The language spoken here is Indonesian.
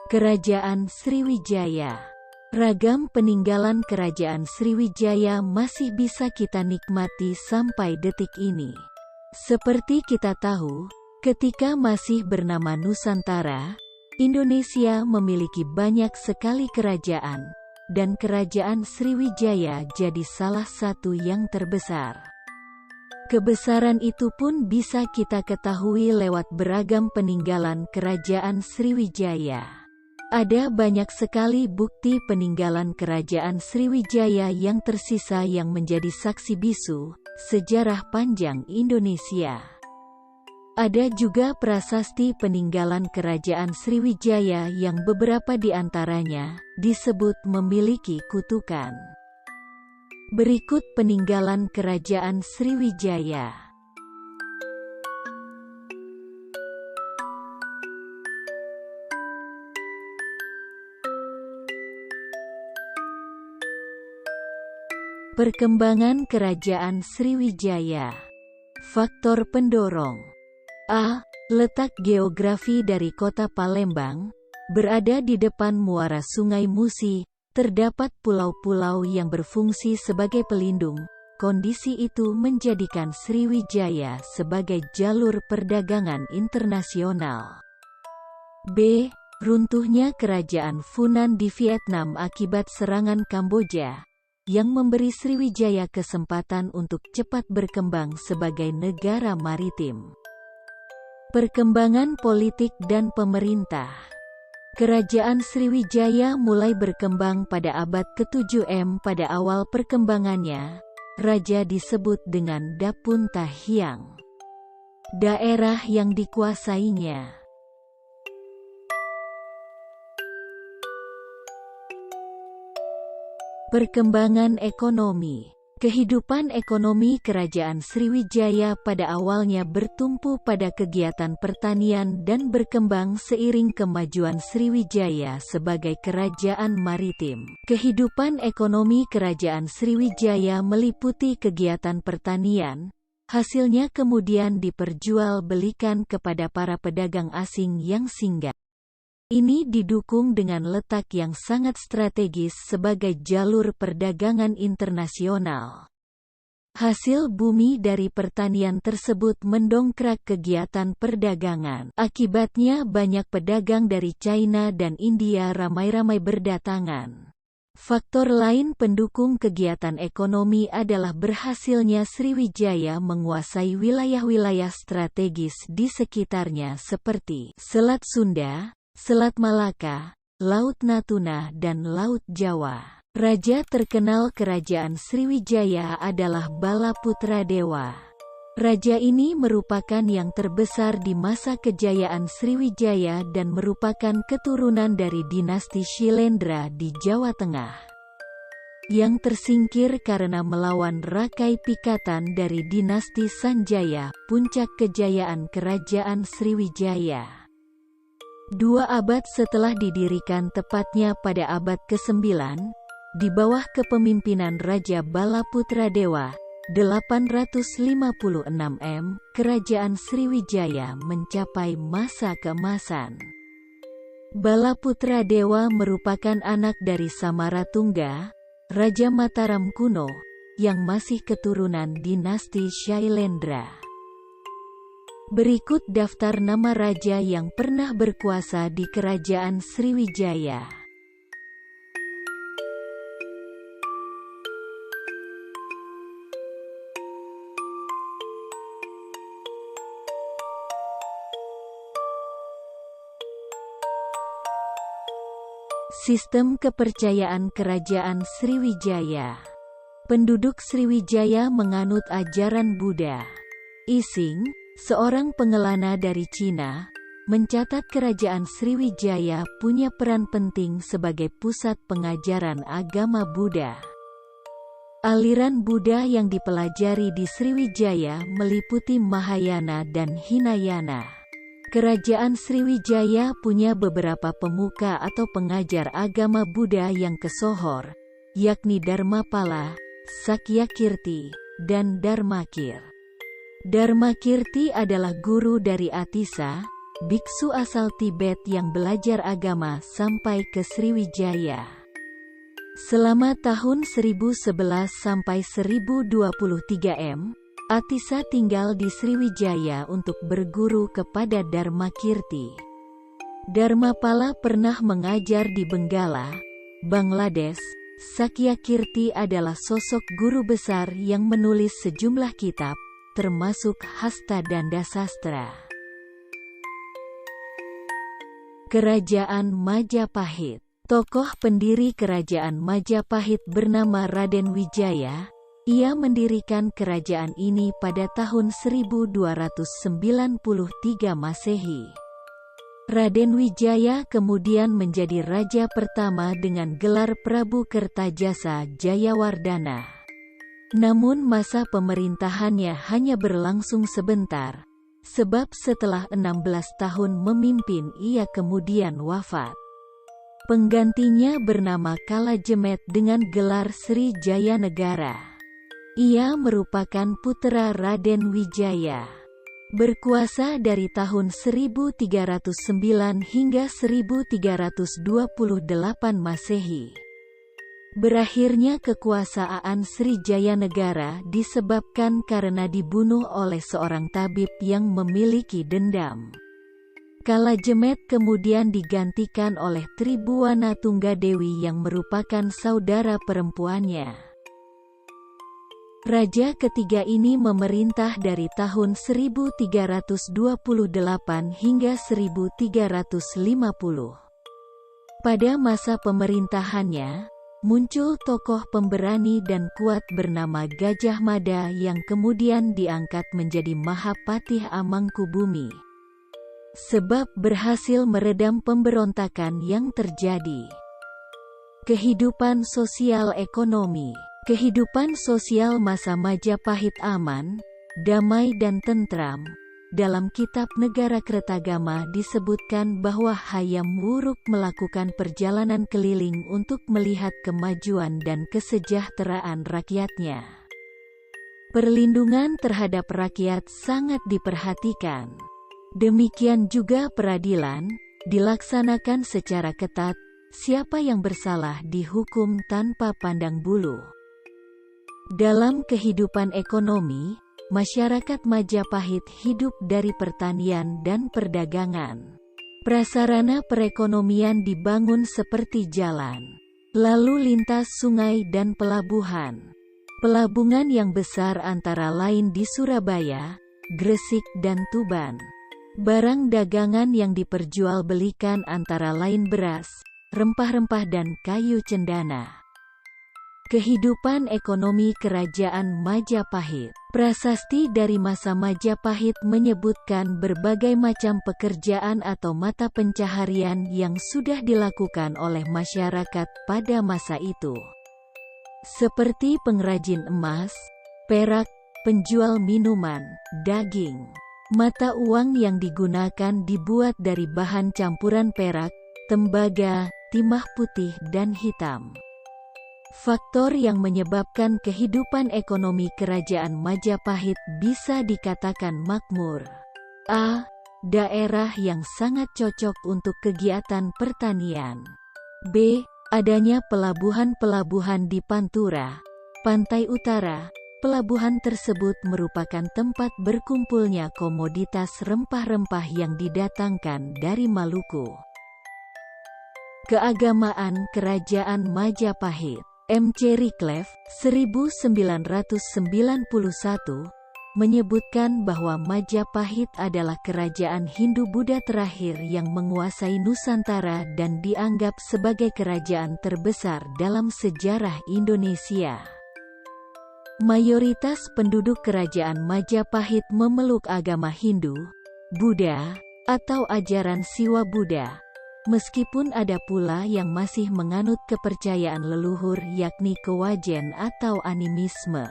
Kerajaan Sriwijaya. Ragam peninggalan Kerajaan Sriwijaya masih bisa kita nikmati sampai detik ini. Seperti kita tahu, ketika masih bernama Nusantara, Indonesia memiliki banyak sekali kerajaan, dan Kerajaan Sriwijaya jadi salah satu yang terbesar. Kebesaran itu pun bisa kita ketahui lewat beragam peninggalan Kerajaan Sriwijaya. Ada banyak sekali bukti peninggalan Kerajaan Sriwijaya yang tersisa yang menjadi saksi bisu sejarah panjang Indonesia. Ada juga prasasti peninggalan Kerajaan Sriwijaya yang beberapa di antaranya disebut memiliki kutukan. Berikut peninggalan Kerajaan Sriwijaya. Perkembangan Kerajaan Sriwijaya. Faktor pendorong. A. Letak geografi dari kota Palembang, berada di depan muara Sungai Musi, terdapat pulau-pulau yang berfungsi sebagai pelindung. Kondisi itu menjadikan Sriwijaya sebagai jalur perdagangan internasional. B. Runtuhnya Kerajaan Funan di Vietnam akibat serangan Kamboja, yang memberi Sriwijaya kesempatan untuk cepat berkembang sebagai negara maritim. Perkembangan politik dan pemerintah. Kerajaan Sriwijaya mulai berkembang pada abad ke-7 M. Pada awal perkembangannya, raja disebut dengan Dapun Tahiang. Daerah yang dikuasainya. Perkembangan ekonomi. Kehidupan ekonomi Kerajaan Sriwijaya pada awalnya bertumpu pada kegiatan pertanian dan berkembang seiring kemajuan Sriwijaya sebagai kerajaan maritim. Kehidupan ekonomi Kerajaan Sriwijaya meliputi kegiatan pertanian, hasilnya kemudian diperjualbelikan kepada para pedagang asing yang singgah. Ini didukung dengan letak yang sangat strategis sebagai jalur perdagangan internasional. Hasil bumi dari pertanian tersebut mendongkrak kegiatan perdagangan. Akibatnya banyak pedagang dari China dan India ramai-ramai berdatangan. Faktor lain pendukung kegiatan ekonomi adalah berhasilnya Sriwijaya menguasai wilayah-wilayah strategis di sekitarnya seperti Selat Sunda, Selat Malaka, Laut Natuna dan Laut Jawa. Raja terkenal Kerajaan Sriwijaya adalah Balaputradewa. Raja ini merupakan yang terbesar di masa kejayaan Sriwijaya dan merupakan keturunan dari dinasti Shilendra di Jawa Tengah, yang tersingkir karena melawan Rakai Pikatan dari dinasti Sanjaya, puncak kejayaan Kerajaan Sriwijaya. 2 abad setelah didirikan, tepatnya pada abad ke-9, di bawah kepemimpinan Raja Balaputradewa, 856 M, Kerajaan Sriwijaya mencapai masa keemasan. Balaputradewa merupakan anak dari Samaratungga, Raja Mataram kuno, yang masih keturunan dinasti Shailendra. Berikut daftar nama raja yang pernah berkuasa di Kerajaan Sriwijaya. Sistem kepercayaan Kerajaan Sriwijaya. Penduduk Sriwijaya menganut ajaran Buddha. Ising, seorang pengelana dari Cina, mencatat Kerajaan Sriwijaya punya peran penting sebagai pusat pengajaran agama Buddha. Aliran Buddha yang dipelajari di Sriwijaya meliputi Mahayana dan Hinayana. Kerajaan Sriwijaya punya beberapa pemuka atau pengajar agama Buddha yang kesohor, yakni Dharmapala, Sakyakirti, dan Dharmakir. Dharmakirti adalah guru dari Atisa, biksu asal Tibet yang belajar agama sampai ke Sriwijaya. Selama tahun 1011 sampai 1023 M, Atisa tinggal di Sriwijaya untuk berguru kepada Dharmakirti. Dharmapala pernah mengajar di Benggala, Bangladesh. Sakyakirti adalah sosok guru besar yang menulis sejumlah kitab, termasuk Hasta Danda Sastra. Kerajaan Majapahit. Tokoh pendiri Kerajaan Majapahit bernama Raden Wijaya. Ia mendirikan kerajaan ini pada tahun 1293 Masehi. Raden Wijaya kemudian menjadi raja pertama dengan gelar Prabu Kertajasa Jayawardana. Namun masa pemerintahannya hanya berlangsung sebentar, sebab setelah 16 tahun memimpin ia kemudian wafat. Penggantinya bernama Kalajemet dengan gelar Sri Jaya Negara. Ia merupakan putra Raden Wijaya. Berkuasa dari tahun 1309 hingga 1328 Masehi. Berakhirnya kekuasaan Srijaya Negara disebabkan karena dibunuh oleh seorang tabib yang memiliki dendam. Kalajemet kemudian digantikan oleh Tribuana Tunggadewi yang merupakan saudara perempuannya. Raja ketiga ini memerintah dari tahun 1328 hingga 1350. Pada masa pemerintahannya, muncul tokoh pemberani dan kuat bernama Gajah Mada yang kemudian diangkat menjadi Mahapatih Amangkubumi. Sebab berhasil meredam pemberontakan yang terjadi. Kehidupan sosial ekonomi. Kehidupan sosial masa Majapahit aman, damai dan tentram. Dalam kitab Negara Kertagama disebutkan bahwa Hayam Wuruk melakukan perjalanan keliling untuk melihat kemajuan dan kesejahteraan rakyatnya. Perlindungan terhadap rakyat sangat diperhatikan. Demikian juga peradilan, dilaksanakan secara ketat, siapa yang bersalah dihukum tanpa pandang bulu. Dalam kehidupan ekonomi, masyarakat Majapahit hidup dari pertanian dan perdagangan. Prasarana perekonomian dibangun seperti jalan, lalu lintas sungai dan pelabuhan. Pelabuhan yang besar antara lain di Surabaya, Gresik dan Tuban. Barang dagangan yang diperjualbelikan antara lain beras, rempah-rempah dan kayu cendana. Kehidupan ekonomi Kerajaan Majapahit. Prasasti dari masa Majapahit menyebutkan berbagai macam pekerjaan atau mata pencaharian yang sudah dilakukan oleh masyarakat pada masa itu. Seperti pengrajin emas, perak, penjual minuman, daging. Mata uang yang digunakan dibuat dari bahan campuran perak, tembaga, timah putih dan hitam. Faktor yang menyebabkan kehidupan ekonomi Kerajaan Majapahit bisa dikatakan makmur. A. Daerah yang sangat cocok untuk kegiatan pertanian. B. Adanya pelabuhan-pelabuhan di Pantura, pantai utara. Pelabuhan tersebut merupakan tempat berkumpulnya komoditas rempah-rempah yang didatangkan dari Maluku. Keagamaan Kerajaan Majapahit. M.C. Rickleffe, 1991, menyebutkan bahwa Majapahit adalah kerajaan Hindu-Buddha terakhir yang menguasai Nusantara dan dianggap sebagai kerajaan terbesar dalam sejarah Indonesia. Mayoritas penduduk Kerajaan Majapahit memeluk agama Hindu, Buddha, atau ajaran Siwa Buddha. Meskipun ada pula yang masih menganut kepercayaan leluhur yakni kewajen atau animisme.